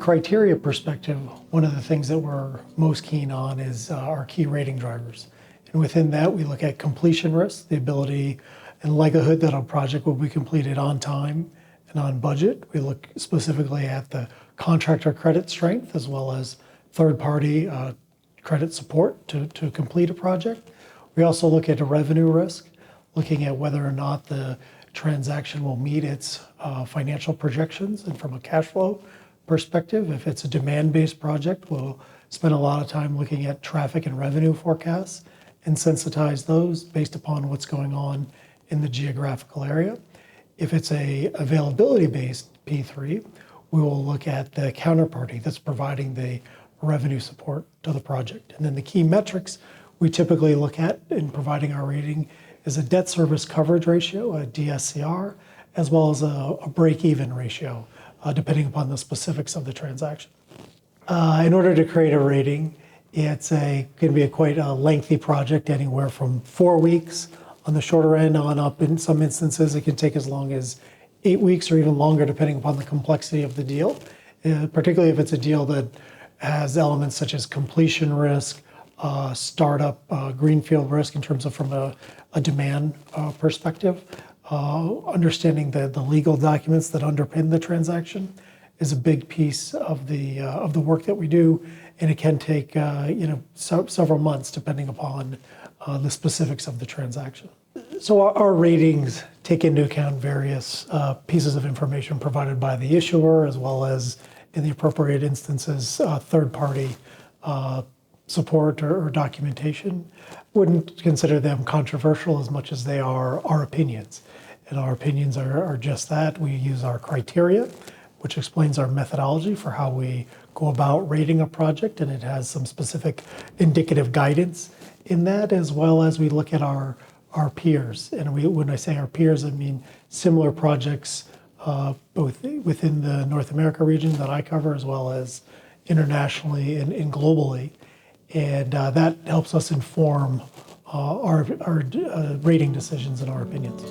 criteria perspective, one of the things that we're most keen on is our key rating drivers. And within that, we look at completion risk, the ability and likelihood that a project will be completed on time and on budget. We look specifically at the contractor credit strength as well as third-party credit support to complete a project. We also look at the revenue risk, looking at whether or not the transaction will meet its financial projections, and from a cash flow perspective, if it's a demand-based project, we'll spend a lot of time looking at traffic and revenue forecasts and sensitize those based upon what's going on in the geographical area. If it's a availability-based P3, we will look at the counterparty that's providing the revenue support to the project. And then the key metrics we typically look at in providing our rating is a debt service coverage ratio, a DSCR, as well as a break-even ratio, depending upon the specifics of the transaction. In order to create a rating, it's going to be quite a lengthy project, anywhere from 4 weeks on the shorter end on up. In some instances, it can take as long as 8 weeks or even longer, depending upon the complexity of the deal, particularly if it's a deal that has elements such as completion risk, startup, greenfield risk in terms of from a demand perspective. Understanding the legal documents that underpin the transaction is a big piece of the work that we do, and it can take several months depending upon the specifics of the transaction. So our ratings take into account various pieces of information provided by the issuer, as well as, in the appropriate instances, third-party support or documentation. Wouldn't consider them controversial as much as they are our opinions. And our opinions are just that. We use our criteria, which explains our methodology for how we go about rating a project, and it has some specific indicative guidance in that, as well as we look at our peers. And when I say our peers, I mean similar projects both within the North America region that I cover, as well as internationally and globally. And that helps us inform our rating decisions and our opinions.